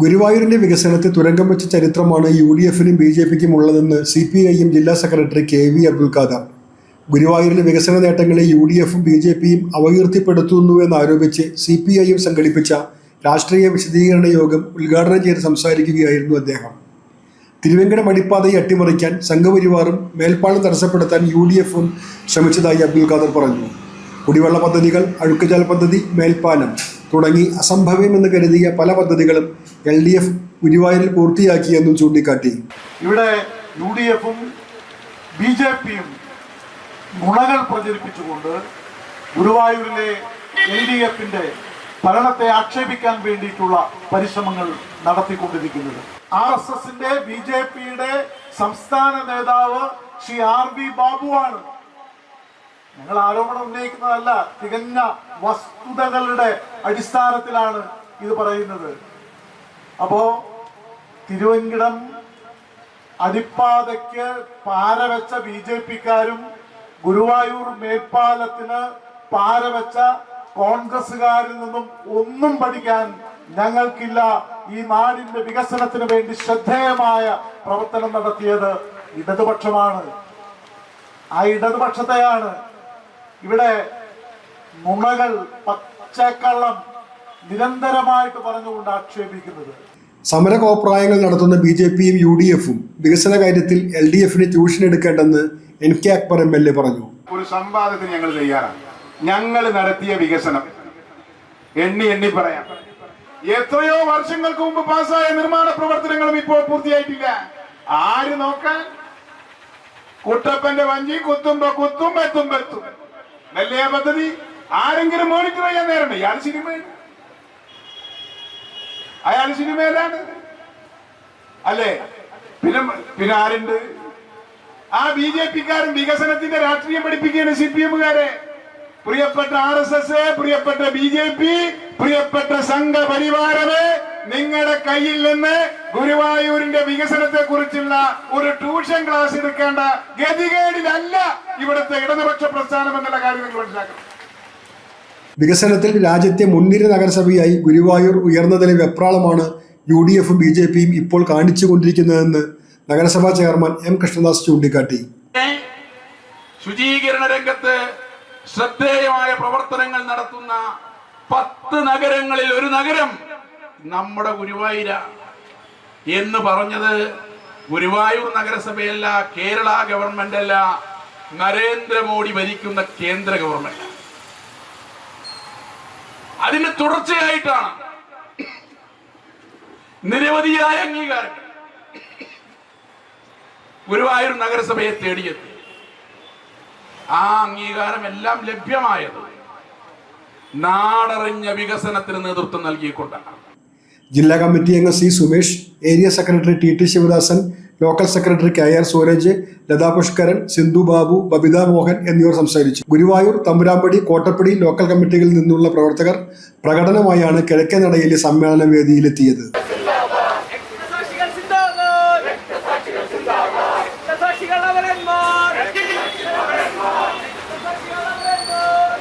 ഗുരുവായൂരിന്റെ വികസനത്തെ തുരങ്കം വെച്ച ചരിത്രമാണ് UDFനും BJPക്കും ഉള്ളതെന്ന് CPIM ജില്ലാ സെക്രട്ടറി KV അബ്ദുൽ ഖാദർ. ഗുരുവായൂരിലെ വികസന നേട്ടങ്ങളെ UDFും BJPയും അപകീർത്തിപ്പെടുത്തുന്നുവെന്നാരോപിച്ച് CPIM സംഘടിപ്പിച്ച രാഷ്ട്രീയ വിശദീകരണ യോഗം ഉദ്ഘാടനം ചെയ്ത് സംസാരിക്കുകയായിരുന്നു അദ്ദേഹം. തിരുവേങ്കട മടിപ്പാതയെ അട്ടിമറിക്കാൻ സംഘപരിവാറും മേൽപ്പാലം തടസ്സപ്പെടുത്താൻ UDFും ശ്രമിച്ചതായി അബ്ദുൽ ഖാദർ പറഞ്ഞു. കുടിവെള്ള പദ്ധതികൾ, അഴുക്കുചാൽ പദ്ധതി, മേൽപ്പാലം തുടങ്ങി അസംഭവ്യമെന്ന് കരുതിയ പല പദ്ധതികളും LDF ഗുരുവായൂരിൽ പൂർത്തിയാക്കിയെന്നും ചൂണ്ടിക്കാട്ടി. ഇവിടെ UDFും BJPയും നുണകൾ പ്രചരിപ്പിച്ചുകൊണ്ട് ഗുരുവായൂരിലെ LDFന്റെ ഭരണത്തെ ആക്ഷേപിക്കാൻ വേണ്ടിയിട്ടുള്ള പരിശ്രമങ്ങൾ നടത്തിക്കൊണ്ടിരിക്കുന്നത്. RSSന്റെ BJPയുടെ സംസ്ഥാന നേതാവ് ശ്രീ RV ബാബുവാണ്. ഞങ്ങൾ ആരോപണം ഉന്നയിക്കുന്നതല്ല, തികഞ്ഞ വസ്തുതകളുടെ അടിസ്ഥാനത്തിലാണ് ഇത് പറയുന്നത്. അപ്പോ തിരുവങ്കിടം അടിപ്പാതയ്ക്ക് പാരവെച്ച BJPക്കാരും ഗുരുവായൂർ മേൽപ്പാലത്തിന് പാരവെച്ച കോൺഗ്രസുകാരിൽ നിന്നും ഒന്നും പഠിക്കാൻ ഞങ്ങൾക്കില്ല. ഈ നാടിന്റെ വികസനത്തിന് വേണ്ടി ശ്രദ്ധേയമായ പ്രവർത്തനം നടത്തിയത് ഇടതുപക്ഷമാണ്. ആ ഇടതുപക്ഷത്തെയാണ് ഇവിടെ നുണകൾ, പച്ചക്കള്ളം നിരന്തരമായിട്ട് പറഞ്ഞുകൊണ്ട് ആക്ഷേപിക്കുന്നത്. സമരകോപ്രായങ്ങൾ നടത്തുന്ന BJPയും UDFും വികസന കാര്യത്തിൽ LDFന് ട്യൂഷൻ എടുക്കേണ്ടെന്ന് NK അക്ബർ MLA പറഞ്ഞു. ഒരു സംവാദത്തിന് ഞങ്ങൾ തയ്യാറാണ്. ഞങ്ങൾ നടത്തിയ വികസനം എണ്ണി പറയാം. എത്രയോ വർഷങ്ങൾക്ക് മുമ്പ് പാസ്സായ നിർമ്മാണ പ്രവർത്തനങ്ങളും ഇപ്പോൾ പൂർത്തിയായിട്ടില്ല. ആര് നോക്കാൻ? കുട്ടപ്പന്റെ വഞ്ചി കുത്തുമ്പോ കുത്തും എത്തും വലിയ പദ്ധതി ആരെങ്കിലും മോണിറ്റർ ചെയ്യാൻ നേരണ്ട. അയാൾ സിനിമയിലാണ് അല്ലേ? പിന്നെ ആരുണ്ട്? ആ BJPക്കാരും വികസനത്തിന്റെ രാഷ്ട്രീയം പഠിപ്പിക്കുകയാണ് CPMകാരെ. പ്രിയപ്പെട്ട RSS, പ്രിയപ്പെട്ട BJP, പ്രിയപ്പെട്ട സംഘപരിവാരമേ, നിങ്ങളുടെ കയ്യിൽ നിന്ന് ഗുരുവായൂരിന്റെ വികസനത്തെ കുറിച്ചുള്ള ഒരു ട്യൂഷൻ ക്ലാസ് എടുക്കേണ്ട ഗതികേടിലല്ല ഇവിടുത്തെ ഇടതുപക്ഷ പ്രസ്ഥാനം എന്നുള്ള കാര്യം നിങ്ങൾ മനസ്സിലാക്കണം. വികസനത്തിൽ രാജ്യത്തെ മുൻനിര നഗരസഭയായി ഗുരുവായൂർ ഉയർന്നതിലെ വെപ്രാളമാണ് UDFും BJPയും ഇപ്പോൾ കാണിച്ചുകൊണ്ടിരിക്കുന്നതെന്ന് നഗരസഭാ ചെയർമാൻ M കൃഷ്ണദാസ് ചൂണ്ടിക്കാട്ടി. ശുചീകരണ രംഗത്ത് ശ്രദ്ധേയമായ പ്രവർത്തനങ്ങൾ നടത്തുന്ന 10 നഗരങ്ങളിൽ ഒരു നഗരം നമ്മുടെ ഗുരുവായൂര എന്ന് പറഞ്ഞത് ഗുരുവായൂർ നഗരസഭയല്ല, കേരള ഗവൺമെന്റ് അല്ല, നരേന്ദ്രമോദി ഭരിക്കുന്ന കേന്ദ്ര ഗവൺമെന്റ്. അതിന്റെ തുടർച്ചയായിട്ടാണ് നിരവധിയായ അംഗീകാരങ്ങൾ ഗുരുവായൂർ നഗരസഭയെ തേടിയെത്തി. ആ അംഗീകാരം എല്ലാം ലഭ്യമായത് നാടറിഞ്ഞ വികസനത്തിന് നേതൃത്വം നൽകിക്കൊണ്ടാണ്. ജില്ലാ കമ്മിറ്റി അംഗം C Sumesh, area secretary TT Sivadasan, local secretary KR Sooraj, Latha Pushkaran, Sindhu Babu, Babitha Mohan എന്നിവർ സംസാരിച്ചു. ഗുരുവായൂർ, തമ്പുരാമ്പടി, കോട്ടപ്പടി ലോക്കൽ കമ്മിറ്റികളിൽ നിന്നുള്ള പ്രവർത്തകർ പ്രകടനമായാണ് കിഴക്കേ നടയിലെ സമ്മേളന വേദിയിലെത്തിയത്.